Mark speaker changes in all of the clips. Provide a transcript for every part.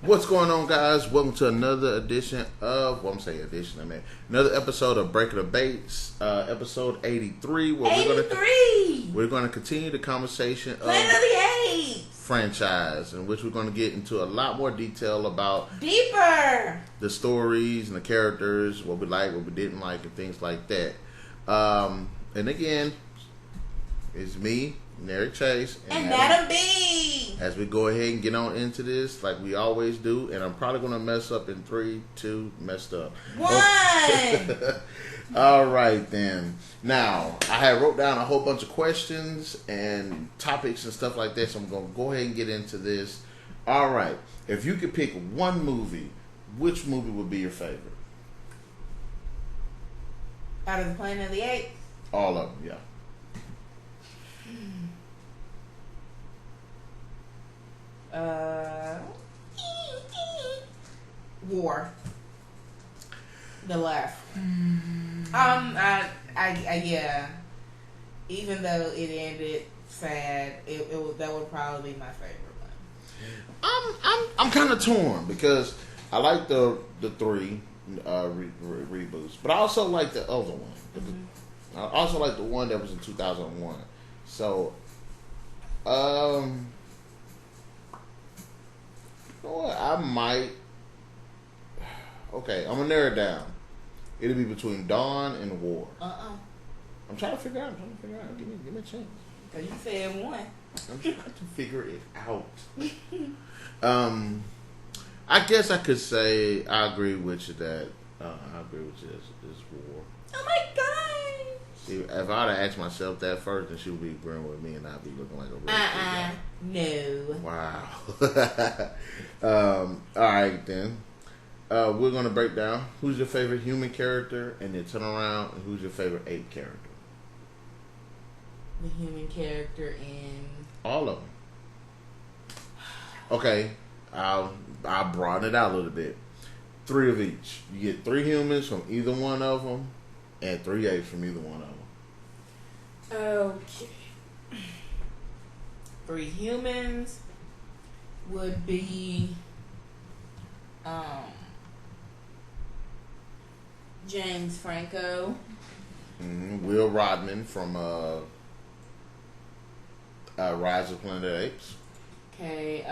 Speaker 1: What's going on, guys? Welcome to another edition of, well, I'm saying edition, I mean, another episode of Breaking the Baits, episode 83, where
Speaker 2: 83!
Speaker 1: we're going to continue the conversation of
Speaker 2: Planet of the Apes!
Speaker 1: franchise, in which we're going to get into a lot more detail about
Speaker 2: Deeper!
Speaker 1: the stories and the characters, what we like, what we didn't like, and things like that. And again, it's me, Eric Chase,
Speaker 2: And Madam B!
Speaker 1: as we go ahead and get on into this, like we always do, and I'm probably going to mess up in 3, 2, messed up.
Speaker 2: 1!
Speaker 1: All right, then. Now, I had wrote down a whole bunch of questions and topics and stuff like that, so I'm going to go ahead and get into this. All right. If you could pick one movie, which movie would be your favorite?
Speaker 2: Out of the Planet of the Apes?
Speaker 1: All of them, yeah.
Speaker 2: War. The Left. Yeah. Even though it ended sad, that would probably be my favorite one.
Speaker 1: I'm kind of torn because I like the 3 reboots, but I also like the other one. I also like the one that was in 2001. So, you know what? I might. Okay, I'm gonna narrow it down. It'll be between Dawn and War. I'm trying to figure out. Give me a chance.
Speaker 2: Cause you said one.
Speaker 1: I'm trying to figure it out. I guess I could say I agree with you that I agree with you. It's War.
Speaker 2: Oh my god!
Speaker 1: See, if I'd have asked myself that first, then she would be agreeing with me, and I'd be looking like a real
Speaker 2: No.
Speaker 1: Wow. All right then. We're gonna break down who's your favorite human character, and then turn around and who's your favorite ape character.
Speaker 2: The human character in
Speaker 1: All of them. Okay, I'll broaden it out a little bit. 3 of each. You get 3 humans from either one of them, and 3 apes from either one of them.
Speaker 2: Okay. 3 humans would be James Franco.
Speaker 1: Will Rodman from Rise of the Planet of the Apes.
Speaker 2: Okay,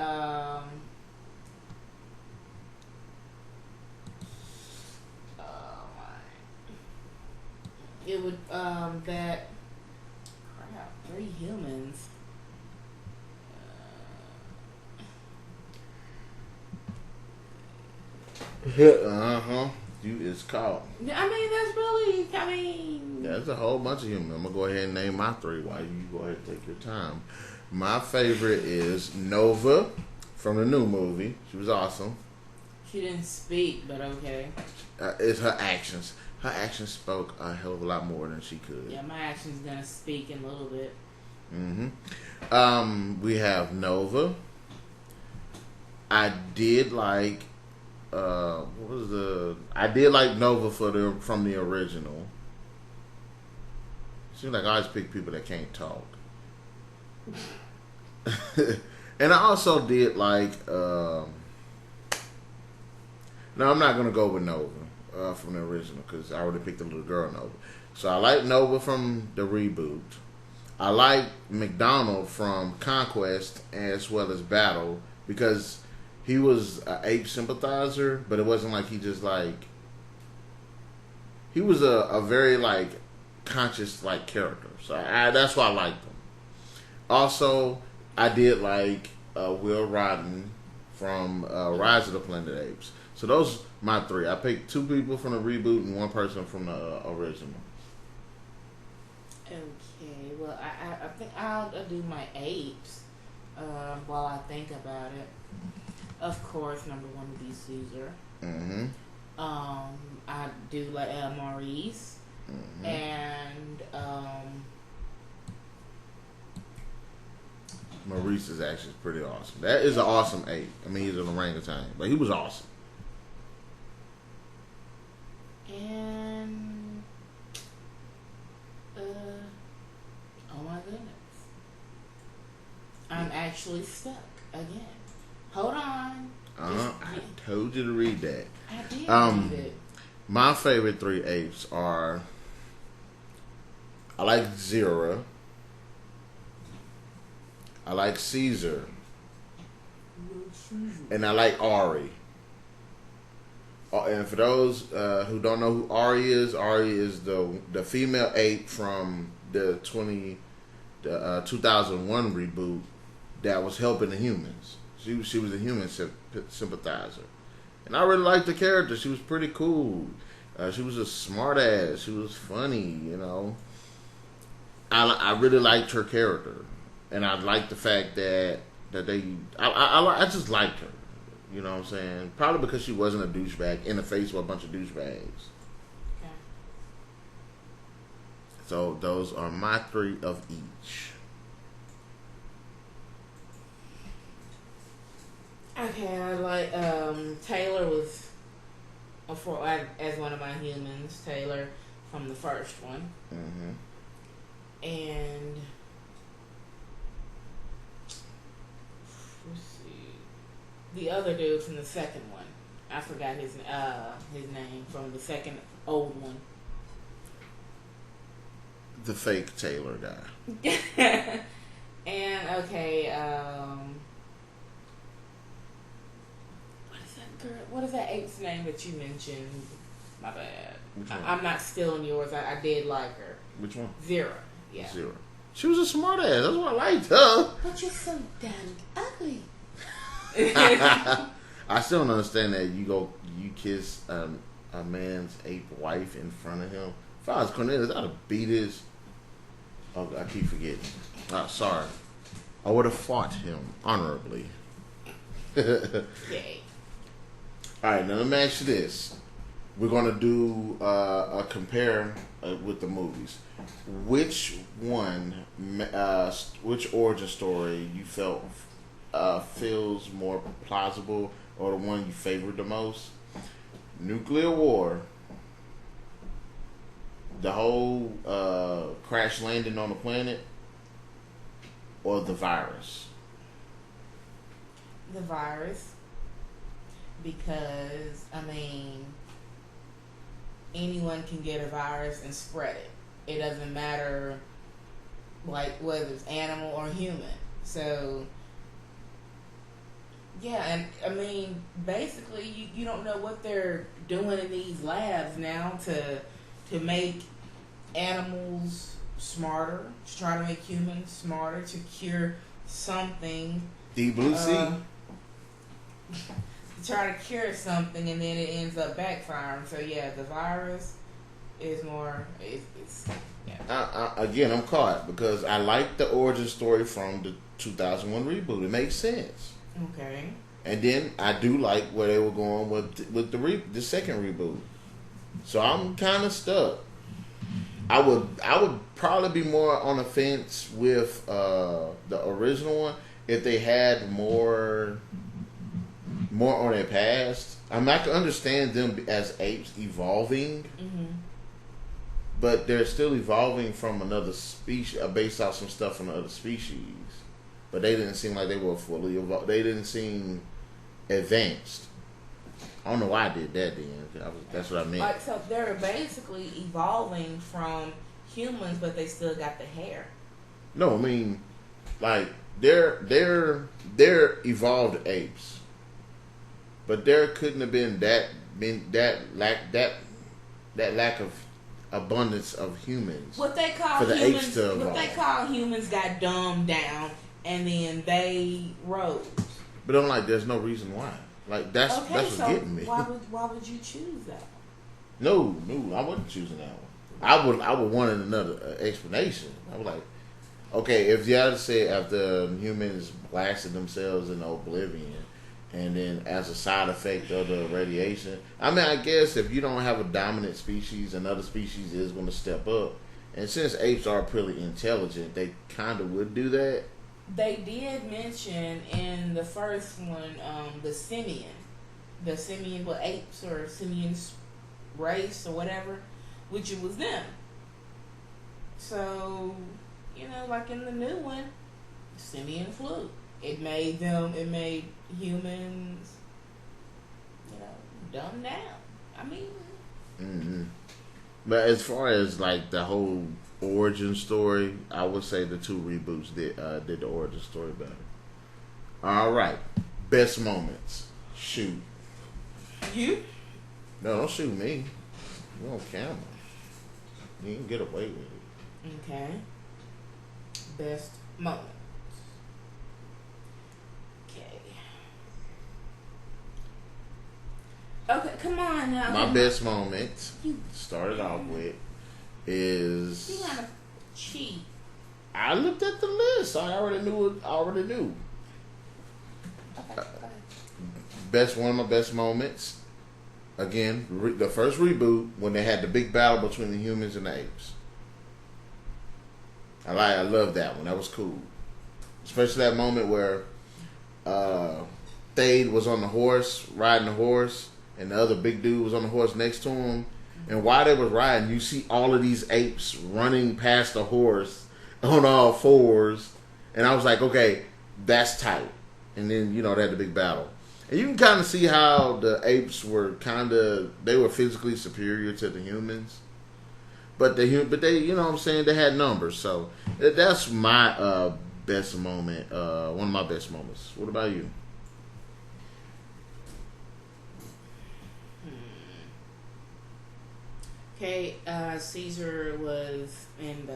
Speaker 2: it would that crap, 3 humans.
Speaker 1: It's called.
Speaker 2: I mean
Speaker 1: Yeah, there's a whole bunch of humans. I'm gonna go ahead and name my 3 while you go ahead and take your time. My favorite is Nova from the new movie. She was awesome.
Speaker 2: she didn't speak, but okay.
Speaker 1: It's her actions. Her actions spoke a hell of a lot more than she could.
Speaker 2: Yeah, my action's gonna speak in a little bit.
Speaker 1: We have Nova. I did like I did like Nova from the original. Seems like I always pick people that can't talk. And I also did like no, I'm not gonna go with Nova from the original because I already picked the little girl Nova. So I like Nova from the reboot. I like McDonald from Conquest as well as Battle because he was an ape sympathizer, but it wasn't like he just like he was a very like conscious like character. So that's why I liked him. Also, I did like Will Rodden from Rise of the Planet of the Apes. So those my 3. I picked 2 people from the reboot and 1 person from the original.
Speaker 2: Okay, well, I think I'll do my apes while I think about it. Of course, number 1 would be Caesar. I do like Maurice. And
Speaker 1: Maurice's action is pretty awesome. That is an awesome ape. I mean, he's an orangutan, but he was awesome.
Speaker 2: And oh my goodness, I'm actually stuck again. Hold on.
Speaker 1: I told you to read that.
Speaker 2: I did read it.
Speaker 1: My favorite 3 apes are, I like Zira, I like Caesar, and I like Ari. And for those who don't know who Ari is the female ape from the 2001 reboot that was helping the humans. She was a human sympathizer, and I really liked the character. She was pretty cool. She was a smart ass. She was funny. You know, I really liked her character, and I liked the fact that I just liked her. You know what I'm saying? Probably because she wasn't a douchebag in the face of a bunch of douchebags.
Speaker 2: Okay.
Speaker 1: So those are my 3 of each.
Speaker 2: Okay, I like Taylor was as one of my humans. Taylor from the first one, and let's see, the other dude from the second one. I forgot his name from the second old one.
Speaker 1: The fake Taylor guy.
Speaker 2: And okay, what is that ape's name that you mentioned? My bad.
Speaker 1: Which one?
Speaker 2: I'm not stealing yours. I did like her.
Speaker 1: Which one?
Speaker 2: Zira. Yeah.
Speaker 1: Zira. She was a smart ass. That's why I liked her.
Speaker 2: But you're so damn ugly.
Speaker 1: I still don't understand that you kiss a man's ape wife in front of him. If I was Cornelius, I'd have beat his. Oh, I keep forgetting. Sorry. I would have fought him honorably.
Speaker 2: Yay.
Speaker 1: All right, now let me ask you this. We're going to do a compare with the movies. Which one, which origin story you felt feels more plausible, or the one you favored the most? Nuclear war, the whole crash landing on the planet, or the virus?
Speaker 2: The virus. Because, I mean, anyone can get a virus and spread it. It doesn't matter, like, whether it's animal or human. So, yeah, and, I mean, basically, you don't know what they're doing in these labs now to make animals smarter, to try to make humans smarter, to cure something.
Speaker 1: Deep Blue Sea?
Speaker 2: Try to cure something and then it ends up backfiring. So yeah, the virus is more. It's yeah.
Speaker 1: Again, I'm caught because I like the origin story from the 2001 reboot. It makes sense.
Speaker 2: Okay.
Speaker 1: And then I do like where they were going with the second reboot. So I'm kind of stuck. I would probably be more on the fence with the original one if they had more on their past. I mean, I can understand them as apes evolving, but they're still evolving from another species, based off some stuff from another species. But they didn't seem like they were fully evolved. They didn't seem advanced. I don't know why I did that then. That's what I meant.
Speaker 2: Like, so they're basically evolving from humans, but they still got the hair.
Speaker 1: No, I mean, like they're evolved apes. But there couldn't have been that lack of abundance of humans.
Speaker 2: What they call
Speaker 1: for the
Speaker 2: humans,
Speaker 1: apes to evolve.
Speaker 2: what they call humans got dumbed down, and then they rose.
Speaker 1: But I'm like, there's no reason why. Like that's what's getting me.
Speaker 2: Why would you choose that?
Speaker 1: No, I wasn't choosing that one. I would want another explanation. I was like, okay, if you had to say after humans blasted themselves in oblivion. And then as a side effect of the radiation, I mean, I guess if you don't have a dominant species, another species is going to step up. And since apes are pretty intelligent, they kind of would do that.
Speaker 2: They did mention in the first one, the simian, what apes or simians race or whatever, which it was them. So, like in the new one, simian flu. It made humans, dumbed down. I mean,
Speaker 1: Mm-hmm. But as far as like the whole origin story, I would say the two reboots did the origin story better. All right, best moments. Shoot.
Speaker 2: you
Speaker 1: No, don't shoot me. You on camera. You can get away with it.
Speaker 2: okay? Best moment. Okay. Okay, come on now.
Speaker 1: My best moment started off with is
Speaker 2: You gotta cheat.
Speaker 1: I looked at the list. I already knew it. I already knew.
Speaker 2: Okay, go ahead.
Speaker 1: One of my best moments. Again, the first reboot when they had the big battle between the humans and the apes. I love that one. That was cool, especially that moment where Thade was on the horse, riding the horse, and the other big dude was on the horse next to him. And while they was riding, you see all of these apes running past the horse on all fours, and I was like, okay, that's tight. And then they had the big battle. And you can kind of see how the apes were they were physically superior to the humans, but they, you know what I'm saying, they had numbers. So that's my best moment, one of my best moments. What about you?
Speaker 2: Okay, Caesar was in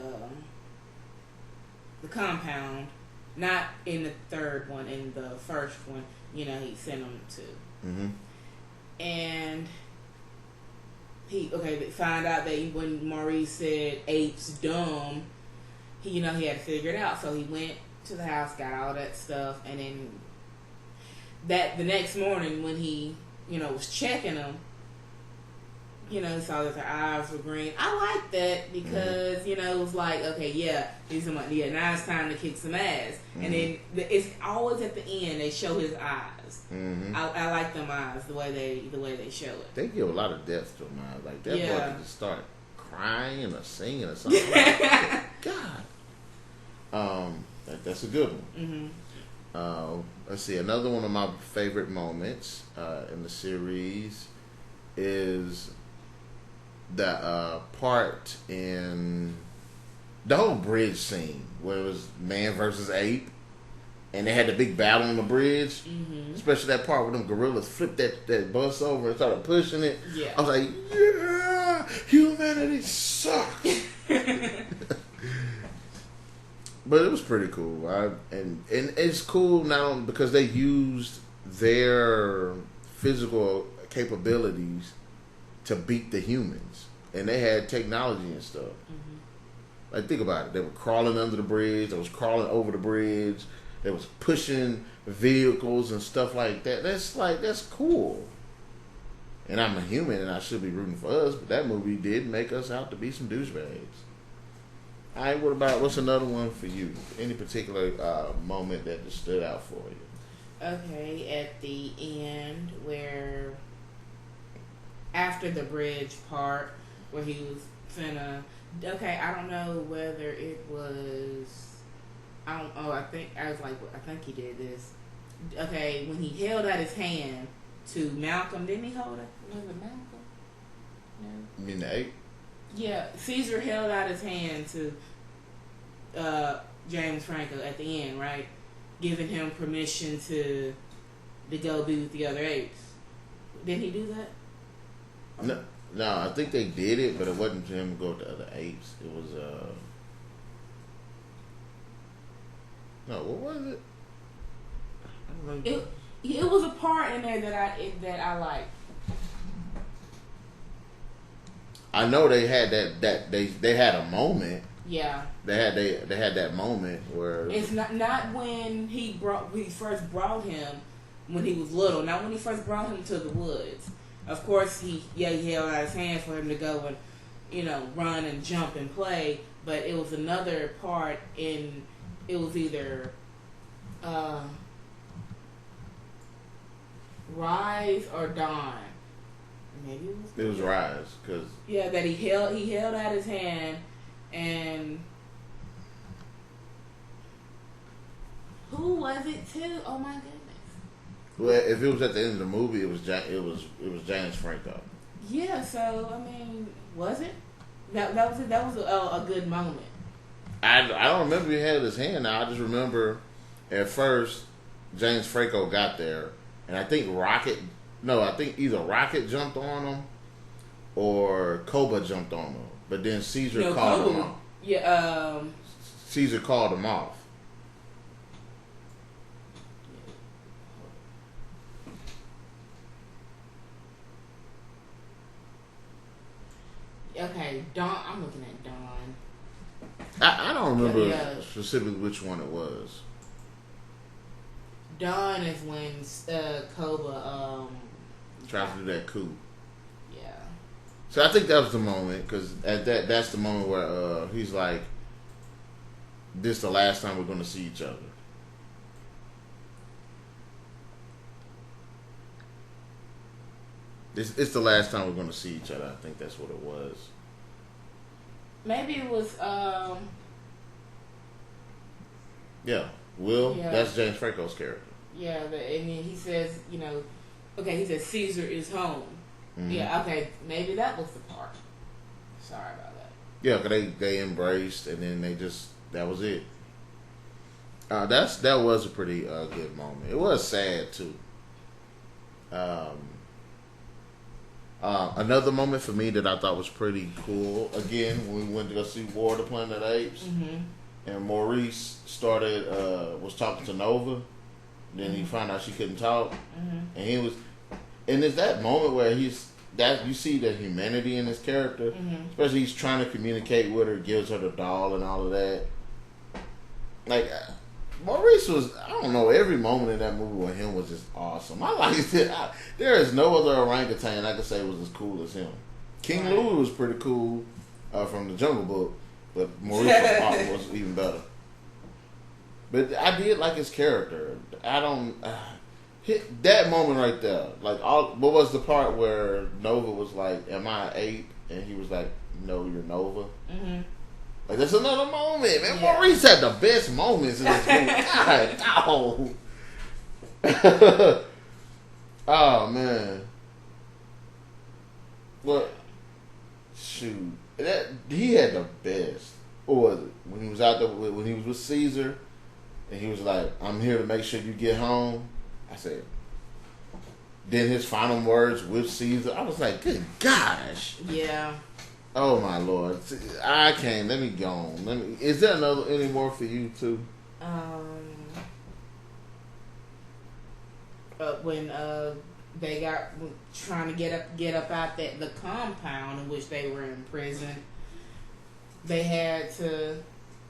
Speaker 2: the compound, not in the third one. In the first one, he sent him to,
Speaker 1: Mm-hmm.
Speaker 2: and they find out that when Maurice said apes dumb, he had to figure it out. So he went to the house, got all that stuff, and then the next morning when he was checking them. He saw that their eyes were green. I like that because, it was like, okay, now it's time to kick some ass. Mm-hmm. And then it's always at the end they show his eyes.
Speaker 1: Mm-hmm.
Speaker 2: I like them eyes the way they show it.
Speaker 1: They give a lot of depth to them eyes. Like that boy could just start crying or singing or something. God. That's a good one.
Speaker 2: Mm-hmm.
Speaker 1: Let's see. Another one of my favorite moments in the series is the part in the whole bridge scene where it was man versus ape and they had the big battle on the bridge.
Speaker 2: Mm-hmm.
Speaker 1: Especially that part where them gorillas flipped that bus over and started pushing it.
Speaker 2: Yeah.
Speaker 1: I was like, yeah, humanity sucks. But it was pretty cool. And it's cool now because they used their physical capabilities to beat the humans, and they had technology and stuff. Mm-hmm. Like, think about it. They were crawling under the bridge. They was crawling over the bridge. They was pushing vehicles and stuff like that. That's cool. And I'm a human, and I should be rooting for us. But that movie did make us out to be some douchebags. All right. What's another one for you? Any particular moment that just stood out for you?
Speaker 2: Okay, at the end where. After the bridge part where he was finna, I don't know whether it was, I think he did this. Okay, when he held out his hand to Malcolm, didn't he hold it? Was it Malcolm? No.
Speaker 1: You mean the ape?
Speaker 2: Yeah, Caesar held out his hand to James Franco at the end, right? Giving him permission to go be with the other apes. Didn't he do that?
Speaker 1: No, I think they did it, but it wasn't for him to go with the other apes. It was no, what was it? I don't know.
Speaker 2: It was a part in there that I liked.
Speaker 1: I know they had that they had a moment.
Speaker 2: Yeah.
Speaker 1: They had that moment where
Speaker 2: it's not when he first brought him when he was little, not when he first brought him to the woods. Of course, he held out his hand for him to go and, run and jump and play. But it was another part it was either Rise or Dawn. Maybe
Speaker 1: it was Rise, cause
Speaker 2: that he held out his hand and who was it too? Oh my goodness!
Speaker 1: Well, if it was at the end of the movie, it was James Franco.
Speaker 2: Yeah, so I mean, was it? That was it. That was a good moment.
Speaker 1: I don't remember he had his hand now. I just remember at first James Franco got there, and I think I think either Rocket jumped on him or Koba jumped on him, but then Caesar called him off.
Speaker 2: Yeah.
Speaker 1: Caesar called him off.
Speaker 2: Okay, Dawn. I'm looking at Dawn.
Speaker 1: I don't remember
Speaker 2: Yeah.
Speaker 1: specifically which one it was.
Speaker 2: Dawn is when Koba.
Speaker 1: Tried to do that coup.
Speaker 2: Yeah.
Speaker 1: So I think that was the moment, because that's the moment where he's like, "This is the last time we're going to see each other." It's the last time we're going to see each other. I think that's what it was.
Speaker 2: Maybe it was.
Speaker 1: Yeah, Will.
Speaker 2: Yeah.
Speaker 1: That's James Franco's character.
Speaker 2: Yeah, and then he says, okay, he says Caesar is home.
Speaker 1: Mm-hmm.
Speaker 2: Yeah, okay, maybe that was the part. Sorry about that.
Speaker 1: Yeah, because they embraced, and then that was it. That was a pretty good moment. It was sad too. Another moment for me that I thought was pretty cool. Again, when we went to go see War of the Planet of the Apes, and Maurice was talking to Nova. Then he found out she couldn't talk, and he was. And it's that moment where you see the humanity in his character, especially he's trying to communicate with her, gives her the doll and all of that. Like Maurice was, I don't know, every moment in that movie with him was just awesome. I liked it. There is no other orangutan I could say was as cool as him. King Louie was pretty cool from the Jungle Book, but Maurice was even better. But I did like his character. I don't that moment right there. Like, what was the part where Nova was like, "Am I an ape?" And he was like, "No, you're Nova." Like, that's another moment, man.
Speaker 2: Yeah.
Speaker 1: Maurice had the best moments in this movie. God, oh man. What? Shoot, he had the best. What was it when he was out there when he was with Caesar? And he was like, "I'm here to make sure you get home." I said. Then his final words with Caesar, I was like, "Good gosh!"
Speaker 2: Yeah.
Speaker 1: Oh my Lord! I can't. Let me go on. Is there any more for you too?
Speaker 2: When they got trying to get up out the compound in which they were in prison, they had to.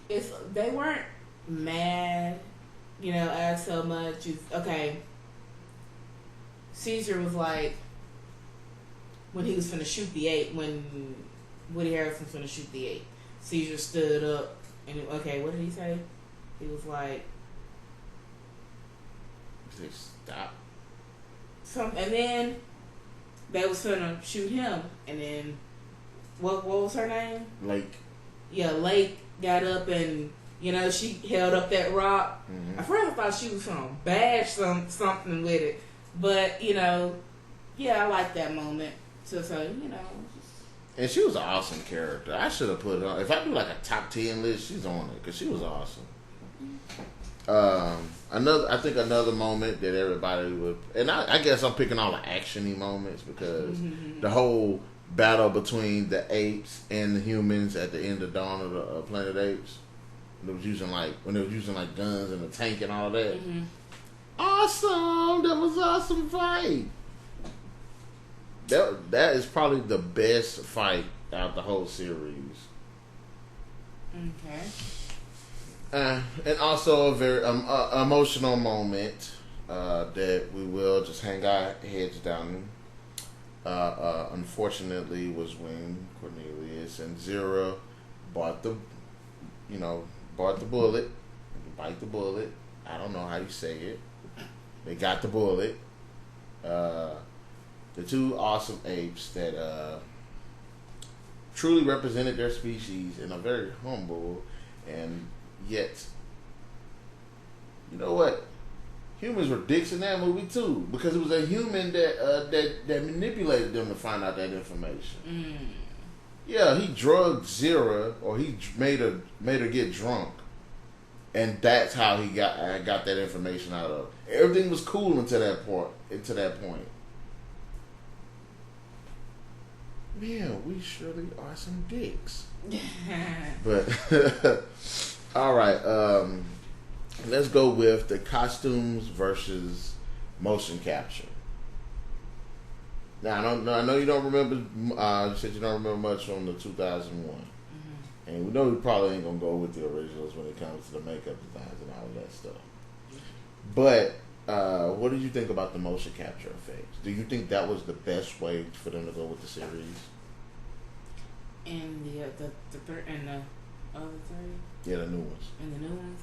Speaker 2: They weren't mad, as so much as, okay, Caesar was like, when he was finna shoot the ape, when Woody Harrelson was finna shoot the ape, Caesar stood up and okay, what did he say? He was like,
Speaker 1: He said, "Stop."
Speaker 2: and then they was finna shoot him, and then what was her name?
Speaker 1: Lake.
Speaker 2: Yeah, Lake got up and she held up that rock.
Speaker 1: Mm-hmm.
Speaker 2: I first thought she was gonna bash something with it, but I like that moment. So
Speaker 1: And she was an awesome character. I should have put her on. If I do like a top 10 list, she's on it because she was awesome. I think another moment that everybody would, and I guess I'm picking all the actiony moments because the whole battle between the apes and the humans at the end of Dawn of the Planet of the Apes. When they was using guns and a tank and all of that. Awesome! That was an awesome fight. That is probably the best fight out of the whole series.
Speaker 2: okay.
Speaker 1: And also a very emotional moment that we will just hang our heads down. Unfortunately, was when Cornelius and Zira bought the bullet, bite the bullet. I don't know how you say it. They got the bullet. The two awesome apes that truly represented their species and are very humble, and yet, you know what? humans were dicks in that movie too, because it was a human that manipulated them to find out that information. Yeah, he drugged Zira, or he made her get drunk, and that's how he got that information out of. Everything was cool until that point. Yeah, we surely are some dicks. But all right, let's go with the costumes versus motion capture. Now I know you don't remember. You said you don't remember much from the 2001, and we know we probably ain't gonna go with the originals when it comes to the makeup designs and all of that stuff. But what did you think about the motion capture effects? Do you think that was the best way for them to go with the series?
Speaker 2: And the other three.
Speaker 1: Yeah, the new ones.
Speaker 2: And the new ones.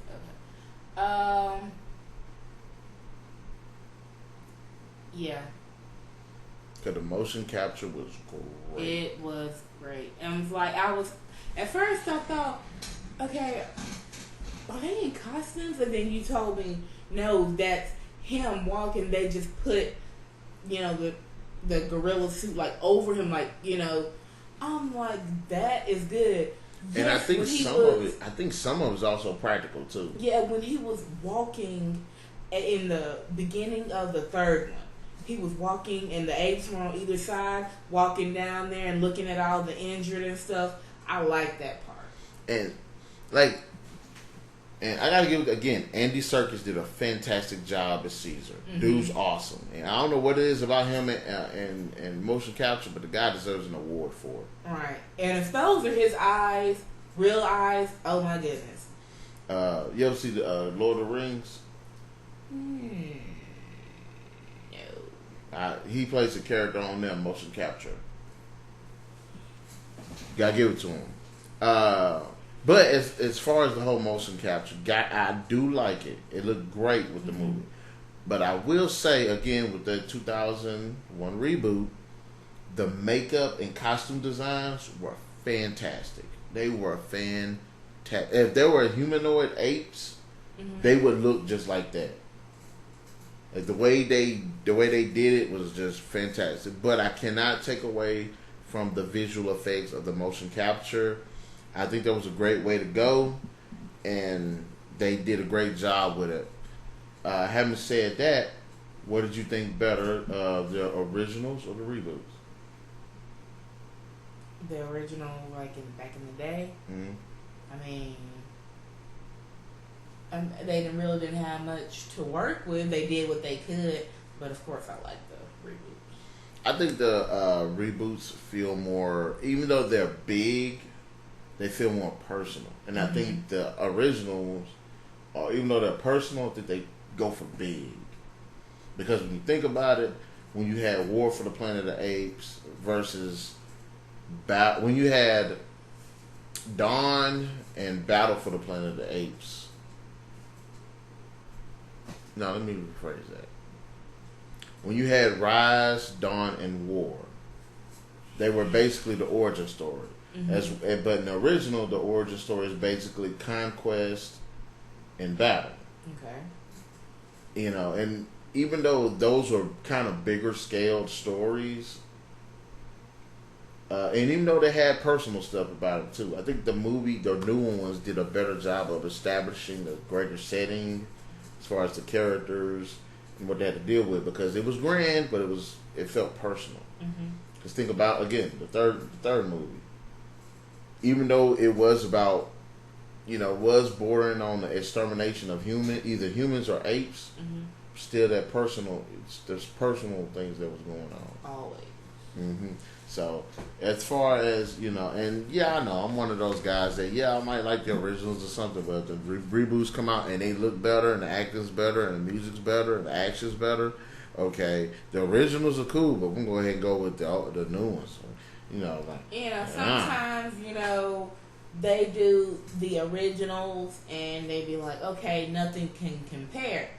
Speaker 2: Okay. Yeah.
Speaker 1: Cause the motion capture was great.
Speaker 2: It was great. And it was like, at first I thought, okay, are they in costumes? And then you told me, no, that's him walking. They just put, the gorilla suit like over him, like, I'm like, that is good.
Speaker 1: And
Speaker 2: yes,
Speaker 1: I think some of it is also practical too.
Speaker 2: Yeah, when he was walking in the beginning of the third one, he was walking and the apes were on either side, walking down there and looking at all the injured and stuff. I like that part. And
Speaker 1: I gotta give it again. Andy Serkis did a fantastic job as Caesar. Dude's awesome, and I don't know what it is about him and motion capture, but the guy deserves an award for it.
Speaker 2: Right, and if those are his eyes, real eyes, oh my goodness.
Speaker 1: You ever see the Lord of the Rings? No. He plays a character on there, motion capture. Gotta give it to him. But as far as the whole motion capture, I do like it. It looked great with the movie. But I will say, again, with the 2001 reboot, the makeup and costume designs were fantastic. They were fantastic. If there were humanoid apes, they would look just like that. Like the way they did it was just fantastic. But I cannot take away from the visual effects of the motion capture. I think that was a great way to go, and they did a great job with it. Having said that, what did you think better, the originals or the reboots?
Speaker 2: The original, like back in the day. I mean, they really didn't have much to work with. They did what they could, but of course, I like the reboots.
Speaker 1: I think the reboots feel more, even though they're big, they feel more personal. And I think the originals, even though they're personal, I think they go for big. Because when you think about it, when you had War for the Planet of the Apes versus when you had Dawn and Battle for the Planet of the Apes. No, let me rephrase that. When you had Rise, Dawn, and War, they were basically the origin story. But in the original, the origin story is basically conquest and battle.
Speaker 2: Okay.
Speaker 1: And even though those were kind of bigger scaled stories, and even though they had personal stuff about it too, I think the new ones did a better job of establishing the greater setting as far as the characters and what they had to deal with, because it was grand, but it felt personal. Because think about, again, the third movie. Even though it was about, was bordering on the extermination of either humans or apes, still there's personal things that was going on.
Speaker 2: Always.
Speaker 1: So, as far as, and yeah, I know, I'm one of those guys that, I might like the originals or something, but the reboots come out and they look better, and the acting's better, and the music's better, and the action's better. Okay, the originals are cool, but we're going to go ahead and go with the new ones.
Speaker 2: Sometimes, they do the originals and they be like, okay, nothing can compare.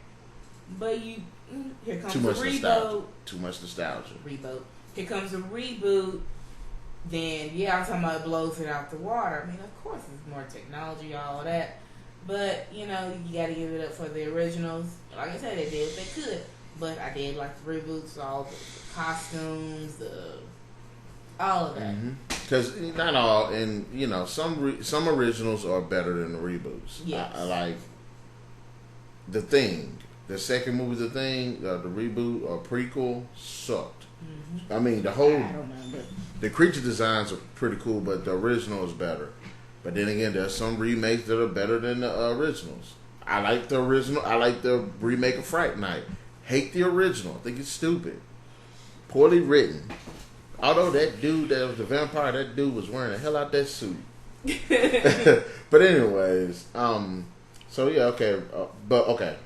Speaker 2: But here comes a reboot.
Speaker 1: Too much nostalgia.
Speaker 2: Reboot. Here comes a reboot. Then, I'm talking about it blows it out the water. I mean, of course, it's more technology, all of that. But you know, you got to give it up for the originals. Like I said, they did what they could. But I did like the reboots, all the costumes, all of that.
Speaker 1: Because not all, and you know, some originals are better than the reboots.
Speaker 2: Yes.
Speaker 1: I like The Thing. The second movie, The Thing, the reboot or prequel sucked. I mean,
Speaker 2: I don't know, but
Speaker 1: the creature designs are pretty cool, but the original is better. But then again, there's some remakes that are better than the originals. I like the original. I like the remake of Fright Night. Hate the original. I think it's stupid. Poorly written. Although that dude that was the vampire, that dude was wearing the hell out that suit. But anyways, so yeah, okay. But okay.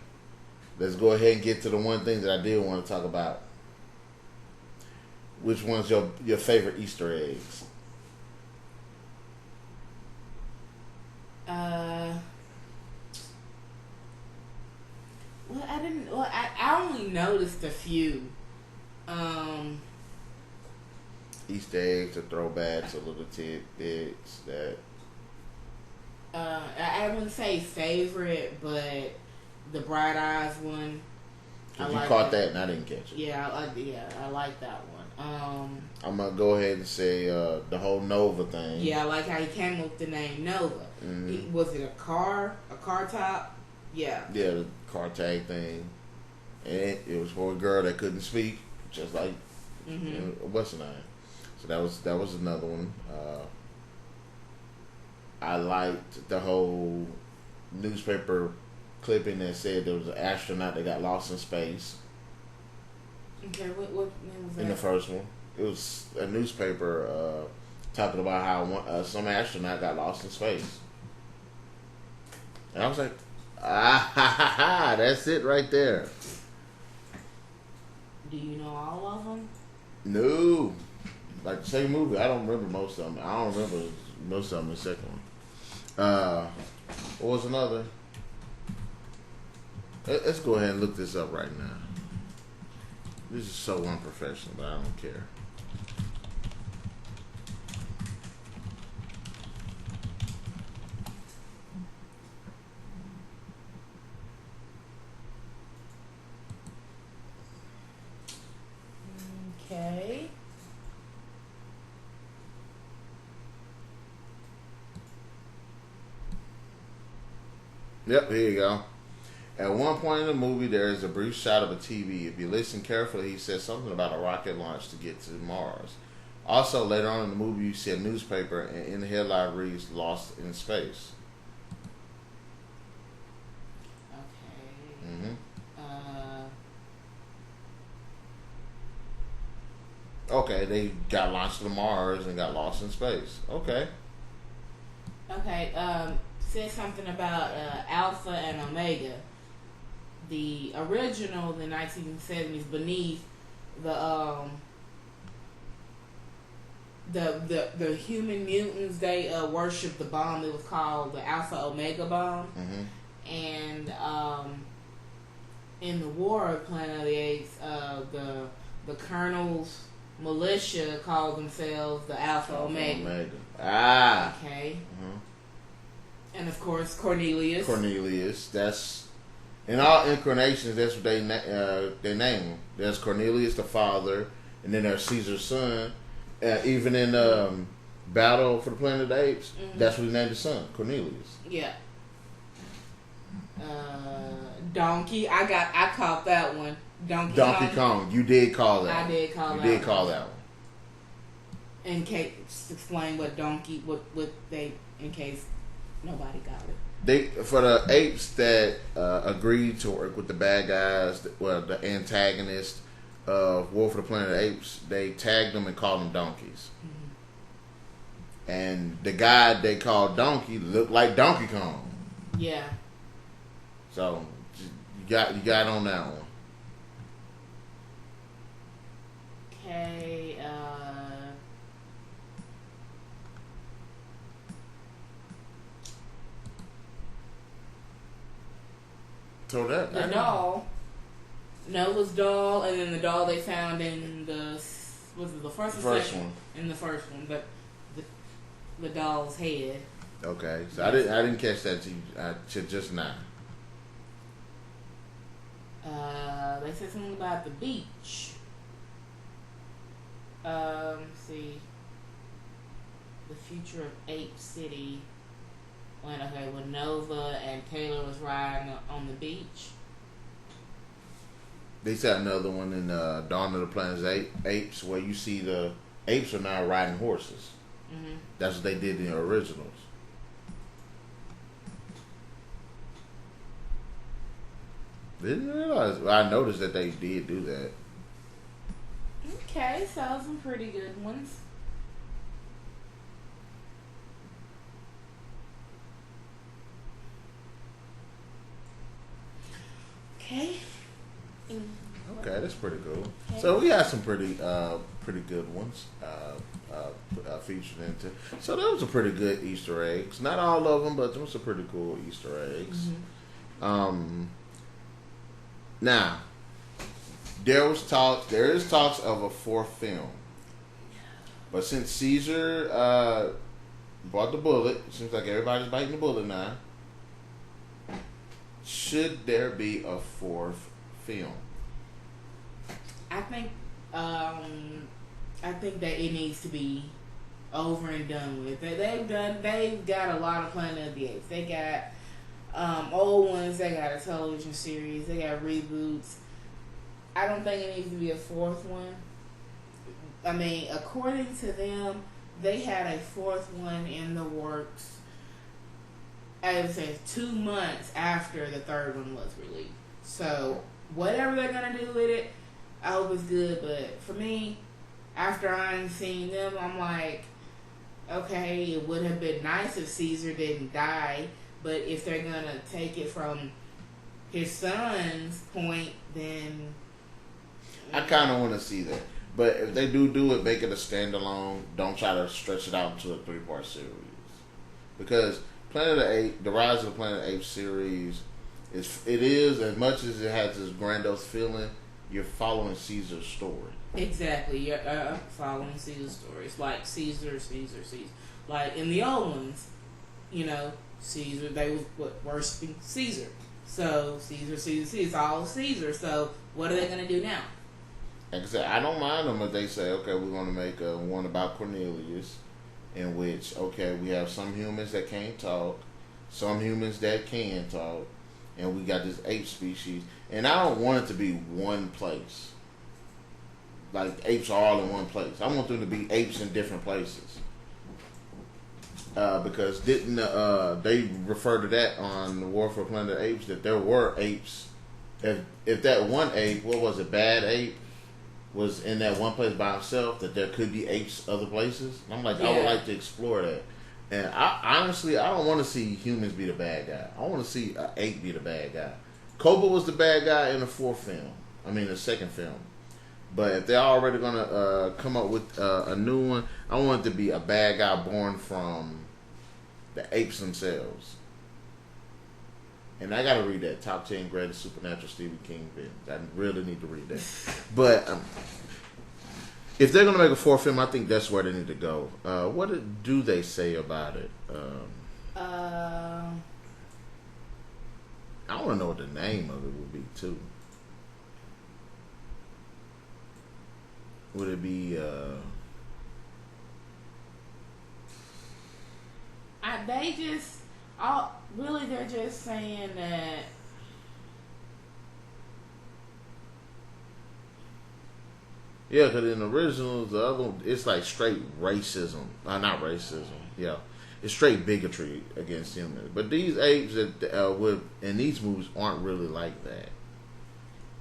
Speaker 1: Let's go ahead and get to the one thing that I did want to talk about. Which one's your favorite Easter eggs?
Speaker 2: Well, I didn't. Well, I only noticed a few.
Speaker 1: Easter eggs or throwbacks or little tidbits that.
Speaker 2: I wouldn't say favorite, but the Bright Eyes one.
Speaker 1: Cause you caught that and I didn't catch it.
Speaker 2: Yeah, I like that one.
Speaker 1: I'm gonna go ahead and say the whole Nova thing.
Speaker 2: Yeah, I like how he came up with the name Nova. Was it a car top? Yeah.
Speaker 1: Yeah, the car tag thing, and it was for a girl that couldn't speak, just like what's her name. So that was another one. I liked the whole newspaper clipping that said there was an astronaut that got lost in space.
Speaker 2: Okay, what name was that?
Speaker 1: In the first one, it was a newspaper talking about how some astronaut got lost in space, and I was like, that's it right there.
Speaker 2: Do you know all of them?
Speaker 1: No, like the same movie. I don't remember most of them. I don't remember most of them in the second one. What was another? Let's go ahead and look this up right now. This is so unprofessional, but I don't care.
Speaker 2: Okay.
Speaker 1: Yep, here you go. At one point in the movie, there is a brief shot of a TV. If you listen carefully, he says something about a rocket launch to get to Mars. Also, later on in the movie, you see a newspaper, and in the headline reads "Lost in Space."
Speaker 2: Okay.
Speaker 1: Okay, they got launched to Mars and got lost in space. Okay.
Speaker 2: Okay. Said something about Alpha and Omega. The original, the 1970s, beneath the human mutants, they worshipped the bomb. It was called the Alpha Omega bomb. And in the War of Planet of the Apes, the Colonel's militia called themselves the Alpha Omega. Okay. And of course Cornelius.
Speaker 1: That's in all incarnations. That's what they name him. There's Cornelius the father, and then there's Caesar's son. Even in Battle for the Planet of the Apes, that's what he named his son, Cornelius.
Speaker 2: Yeah. Donkey. I caught that one. Donkey
Speaker 1: Kong. You did call that.
Speaker 2: I did call that.
Speaker 1: You did call that one.
Speaker 2: In case, explain what donkey, what they, in case nobody got it.
Speaker 1: They, for the apes that agreed to work with the bad guys, the antagonist of War for the Planet of the Apes, they tagged them and called them donkeys. And the guy they called Donkey looked like Donkey Kong.
Speaker 2: Yeah.
Speaker 1: So you got on that one.
Speaker 2: Okay.
Speaker 1: So that
Speaker 2: the doll, Noah's doll, and then the doll they found in the first
Speaker 1: one.
Speaker 2: In the first one, but the doll's head.
Speaker 1: Okay, so I didn't catch that to just now.
Speaker 2: They said something about the beach. Let's see, the future of Ape City. When Nova and Taylor was riding on the beach.
Speaker 1: They said another one in Dawn of the Planet of Apes, where you see the apes are now riding horses.
Speaker 2: Mm-hmm.
Speaker 1: That's what they did in the originals. Didn't realize. I noticed that they did do that.
Speaker 2: Okay, so some pretty good ones. Okay.
Speaker 1: Okay, that's pretty cool. Okay. So we had some pretty good ones featured into. So those are pretty good Easter eggs. Not all of them, but those are pretty cool Easter eggs. Mm-hmm. Now, there is talks of a fourth film, but since Caesar bought the bullet, it seems like everybody's biting the bullet now. Should there be a fourth film?
Speaker 2: I think that it needs to be over and done with. They've got a lot of Planet of the Apes. They got old ones. They got a television series. They got reboots. I don't think it needs to be a fourth one. I mean, according to them, they had a fourth one in the works. I would say 2 months after the third one was released. So whatever they're gonna do with it, I hope it's good. But for me, after I've seen them, I'm like, okay, it would have been nice if Caesar didn't die. But if they're gonna take it from his son's point, then
Speaker 1: I kind of want to see that. But if they do it, make it a standalone. Don't try to stretch it out into a 3-part series, because Planet of the Apes, the Rise of the Planet of the Apes series, is as much as it has this grandiose feeling, you're following Caesar's story.
Speaker 2: Exactly, you're following Caesar's story. It's like Caesar. Like in the old ones, Caesar, they was worshiping Caesar. So Caesar, it's all Caesar. So what are they going to do now?
Speaker 1: Like I said, I don't mind them if they say, okay, we're going to make one about Cornelius, in which, okay, we have some humans that can't talk, some humans that can talk, and we got this ape species. And I don't want it to be one place. Like, apes are all in one place. I want them to be apes in different places. Because didn't they refer to that on the War for Planet of the Apes, that there were apes. If that one ape, what was it, Bad Ape, was in that one place by himself, that there could be apes other places. And I'm like, yeah. I would like to explore that. And I honestly don't want to see humans be the bad guy. I want to see an ape be the bad guy. Cobra was the bad guy in the the second film. But if they're already going to come up with a new one, I want it to be a bad guy born from the apes themselves. And I got to read that Top 10 Greatest Supernatural Stephen King films. I really need to read that. But if they're going to make a fourth film, I think that's where they need to go. What do they say about it? I want to know what the name of it would be, too. Would it be...
Speaker 2: they're just saying that
Speaker 1: yeah, because in the originals, the other one, it's like straight racism. Not racism, yeah. It's straight bigotry against humans. But these apes that in these movies aren't really like that.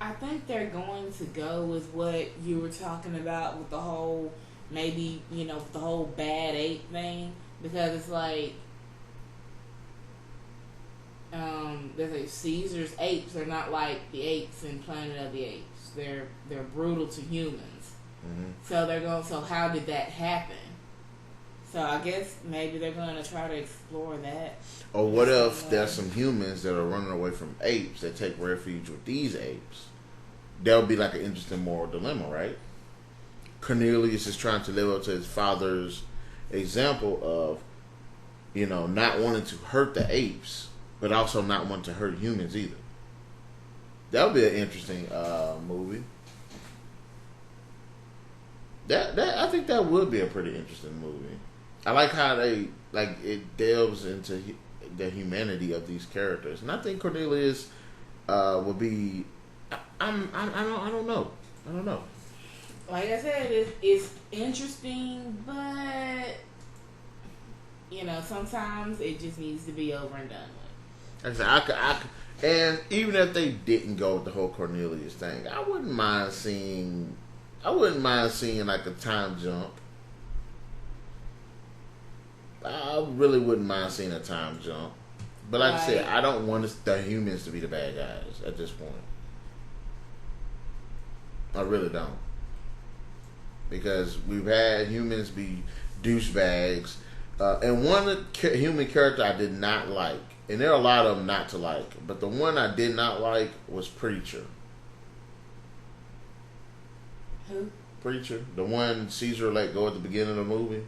Speaker 2: I think they're going to go with what you were talking about with the whole, maybe, the whole bad ape thing. Because it's like, there's like Caesar's apes are not like the apes in Planet of the Apes. They're brutal to humans. Mm-hmm. So how did that happen? So I guess maybe they're going to try to explore that.
Speaker 1: Or what if there's some humans that are running away from apes that take refuge with these apes? That would be like an interesting moral dilemma, right? Cornelius is trying to live up to his father's example of You know, not wanting to hurt the apes, but also not wanting to hurt humans either. That would be an interesting movie. That I think that would be a pretty interesting movie. I like how they it delves into the humanity of these characters, and I think Cornelius would be. I don't know. I don't know.
Speaker 2: Like I said, it's interesting, but you know, sometimes it just needs to be over and done with.
Speaker 1: Like I could, and even if they didn't go with the whole Cornelius thing, I wouldn't mind seeing like a time jump. I really wouldn't mind seeing a time jump. But like I said, I don't want the humans to be the bad guys at this point. I really don't. Because we've had humans be douchebags. And one human character I did not like, and there are a lot of them not to like, but the one I did not like was Preacher.
Speaker 2: Who?
Speaker 1: Preacher. The one Caesar let go at the beginning of the movie.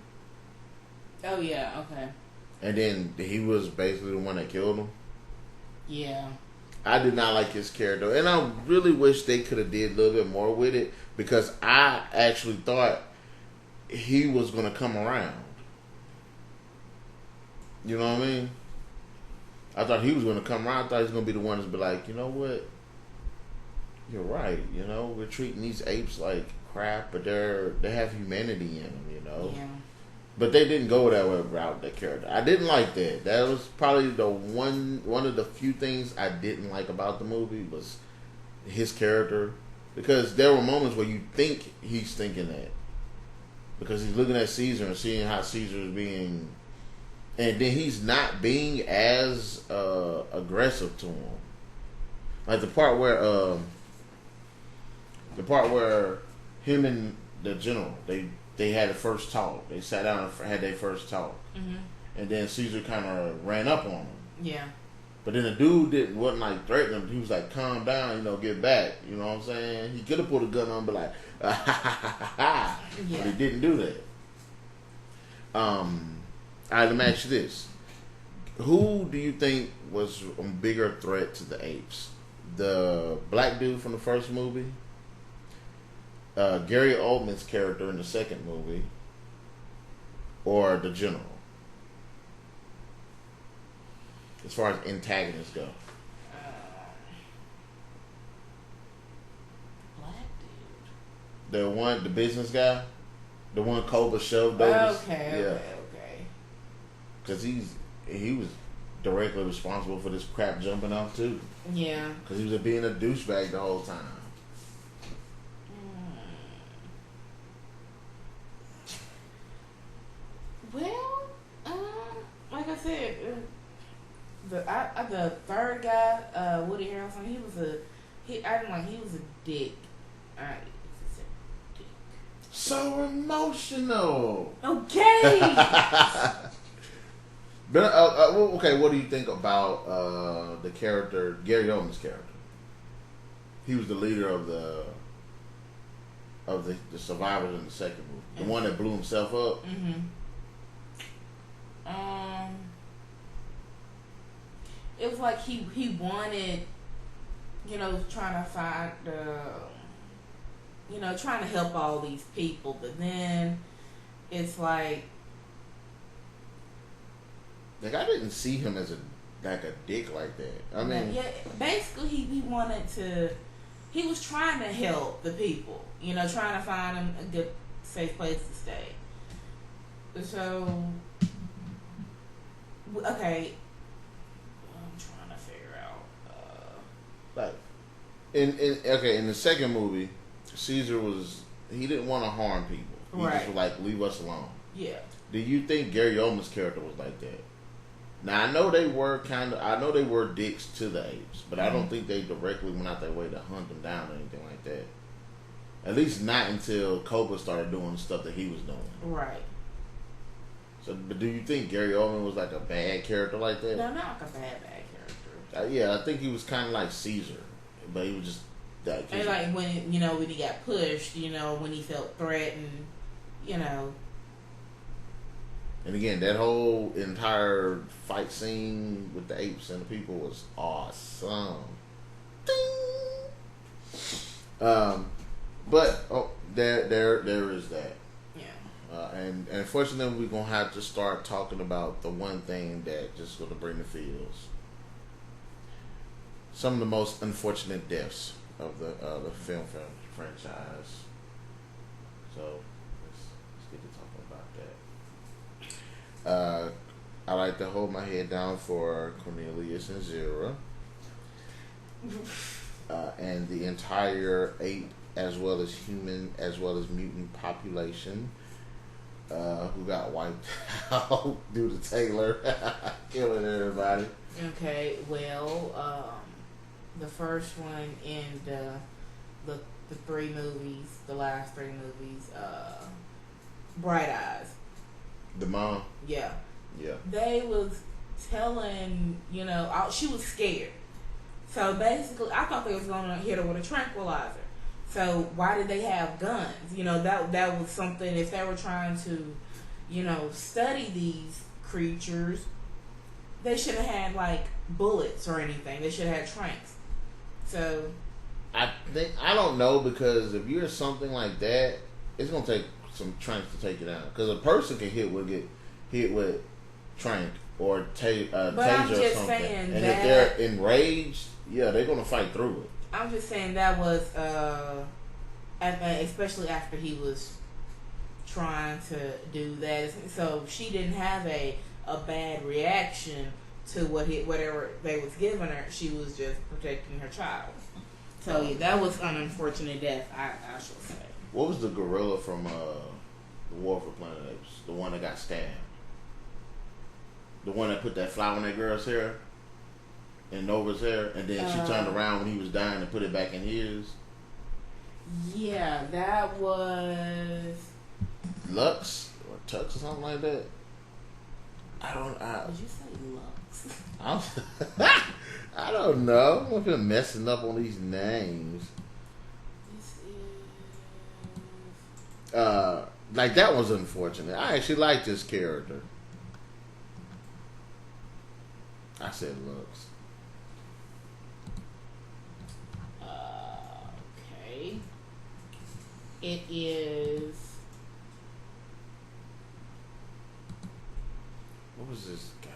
Speaker 2: Oh, yeah, okay.
Speaker 1: And then he was basically the one that killed him.
Speaker 2: Yeah.
Speaker 1: I did not like his character. And I really wish they could have did a little bit more with it, because I actually thought he was going to come around. You know what I mean? I thought he was going to come around. I thought he was going to be the one to be like, you know what? You're right. You know, we're treating these apes like crap, but they have humanity in them, you know?
Speaker 2: Yeah.
Speaker 1: But they didn't go that way route, that character. I didn't like that. That was probably the one of the few things I didn't like about the movie was his character. Because there were moments where you think he's thinking that. Because he's looking at Caesar and seeing how Caesar is being... And then he's not being as aggressive to him. Like the part where him and the general, they had a first talk. They sat down and had their first talk.
Speaker 2: Mm-hmm.
Speaker 1: And then Caesar kind of ran up on him.
Speaker 2: Yeah.
Speaker 1: But then the dude wasn't like threatening him. He was like, calm down, you know, get back. You know what I'm saying? He could have put a gun on and be like, ah, ha, ha, ha, ha. Yeah. But he didn't do that. Let me ask you this. Who do you think was a bigger threat to the apes? The black dude from the first movie? Gary Oldman's character in the second movie? Or the general? As far as antagonists go.
Speaker 2: Black dude.
Speaker 1: The business guy? The one Cobra shoved over.
Speaker 2: Okay.
Speaker 1: Because he was directly responsible for this crap jumping off too.
Speaker 2: Yeah.
Speaker 1: Because he was being a douchebag the whole time.
Speaker 2: Well, like I said, the third guy, Woody Harrelson, he was a dick.
Speaker 1: So emotional.
Speaker 2: Okay.
Speaker 1: But okay, what do you think about the character, Gary Oldman's character? He was the leader of the survivors in the second movie, the one that blew himself up.
Speaker 2: Mm-hmm. It was like he wanted, you know, trying to find trying to help all these people, but then it's like
Speaker 1: I didn't see him as a dick like that. I mean,
Speaker 2: yeah, basically he he was trying to help the people, you know, trying to find them a good, safe place to stay. So, okay, I'm trying to figure out.
Speaker 1: in the second movie, Caesar he didn't want to harm people. He just was like, leave us alone.
Speaker 2: Yeah.
Speaker 1: Do you think Gary Oldman's character was like that? Now I know they were dicks to the apes, but I don't think they directly went out their way to hunt them down or anything like that. At least not until Cobra started doing the stuff that he was doing.
Speaker 2: Right.
Speaker 1: So, but do you think Gary Oldman was like a bad character like that?
Speaker 2: No, not like a bad character.
Speaker 1: Yeah, I think he was kind of like Caesar, but he was just like.
Speaker 2: And like when he got pushed, when he felt threatened,
Speaker 1: And again, that whole entire fight scene with the apes and the people was awesome. Ding! But there is that.
Speaker 2: Yeah.
Speaker 1: And unfortunately, we're gonna have to start talking about the one thing that just gonna bring the feels. Some of the most unfortunate deaths of the film franchise. So let's get to talking about that. I like to hold my head down for Cornelius and Zira, and the entire ape as well as human as well as mutant population who got wiped out due to Taylor killing everybody.
Speaker 2: Okay, well, the first one in the three movies, the last three movies, Bright Eyes.
Speaker 1: The mom?
Speaker 2: Yeah.
Speaker 1: Yeah.
Speaker 2: They was telling, she was scared. So basically, I thought they was going to hit her with a tranquilizer. So why did they have guns? That was something, if they were trying to, study these creatures, they should have had, like, bullets or anything. They should have had tranks. So
Speaker 1: I don't know, because if you're something like that, it's gonna take some tranks to take it out. Because a person can get hit with trank or taser or something, and if they're enraged, yeah, they're gonna fight through it.
Speaker 2: I'm just saying that was, especially after he was trying to do that. So she didn't have a bad reaction to whatever they was giving her. She was just protecting her child. So yeah, that was an unfortunate death, I should say.
Speaker 1: What was the gorilla from the War for Planet Apes? The one that got stabbed? The one that put that flower in that girl's hair? In Nova's hair? And then she turned around when he was dying and put it back in his?
Speaker 2: Yeah, that was...
Speaker 1: Lux? Or Tux or something like that?
Speaker 2: Did you say Lux?
Speaker 1: I don't know. I've been messing up on these names.
Speaker 2: This is...
Speaker 1: Like, that was unfortunate. I actually like this character. I said Lux.
Speaker 2: Okay. It is...
Speaker 1: What was this guy?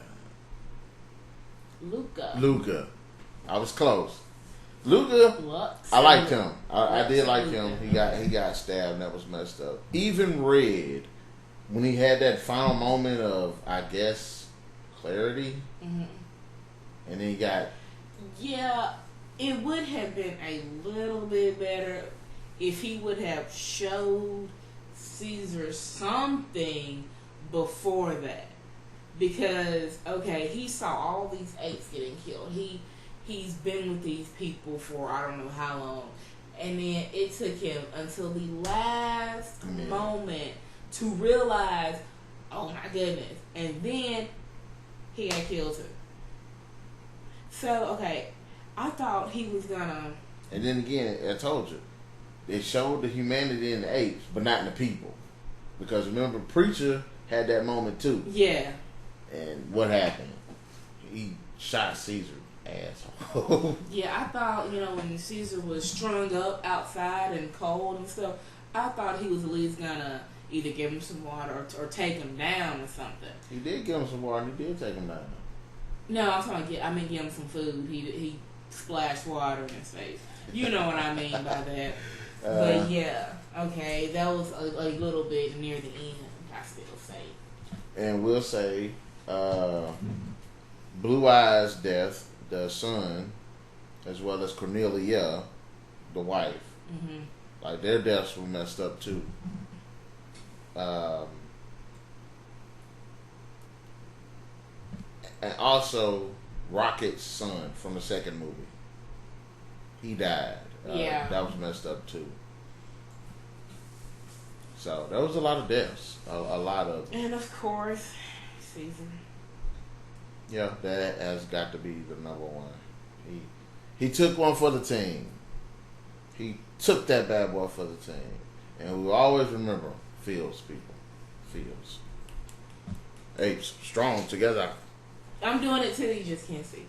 Speaker 2: Luca.
Speaker 1: I was close. Luca.
Speaker 2: Lux.
Speaker 1: I liked him. I did like
Speaker 2: Luca.
Speaker 1: him. He got stabbed, and that was messed up. Even Red, when he had that final moment of, I guess, clarity,
Speaker 2: Mm-hmm.
Speaker 1: and then he got...
Speaker 2: Yeah, it would have been a little bit better if he would have showed Caesar something before that. Because, okay, he saw all these apes getting killed. He's been with these people for I don't know how long. And then it took him until the last moment to realize, oh my goodness. And then he got killed too. So, okay, I thought he was gonna...
Speaker 1: And then again, I told you, it showed the humanity in the apes, but not in the people. Because remember, Preacher had that moment too.
Speaker 2: Yeah.
Speaker 1: And what happened? He shot Caesar, asshole.
Speaker 2: Yeah, I thought, when Caesar was strung up outside and cold and stuff, I thought he was at least gonna either give him some water or take him down or something.
Speaker 1: He did give him some water, and he did take him down.
Speaker 2: No, I'm talking give him some food. He splashed water in his face. You know what I mean by that. But yeah, okay, that was a little bit near the end, I still say.
Speaker 1: And we'll say Blue Eyes' death, the son, as well as Cornelia, the wife.
Speaker 2: Mm-hmm.
Speaker 1: Like, their deaths were messed up too. And also Rocket's son from the second movie. He died.
Speaker 2: Yeah.
Speaker 1: That was messed up too. So there was a lot of deaths. A lot of...
Speaker 2: And of course, Caesar.
Speaker 1: Yeah, that has got to be the number one. He took one for the team. He took that bad boy for the team. And we will always remember Fields, people. Fields. apes strong together.
Speaker 2: I'm doing it too. You just can't see.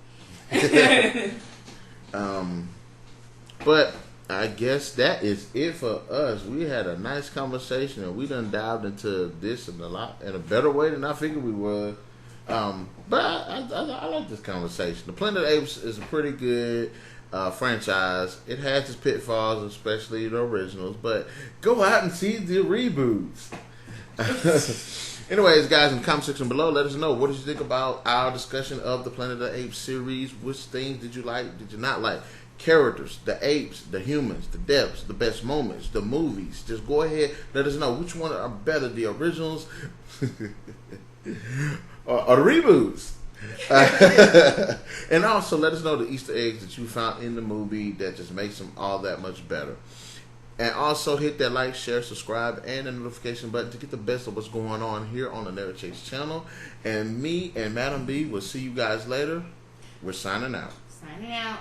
Speaker 1: But I guess that is it for us. We had a nice conversation, and we done dived into this in a better way than I figured we would. But I like this conversation. The Planet of the Apes is a pretty good franchise. It has its pitfalls, especially the originals. But go out and see the reboots. Anyways, guys, in the comment section below, let us know, what did you think about our discussion of the Planet of the Apes series? Which things did you like? Did you not like? Characters, the apes, the humans, the depths, the best moments, the movies. Just go ahead, let us know which one are better, the originals or the reboots. And also let us know the Easter eggs that you found in the movie that just makes them all that much better. And also hit that like, share, subscribe, and the notification button to get the best of what's going on here on the Narrative Chase channel. And me and Madam B will see you guys later. We're signing out.
Speaker 2: Signing out.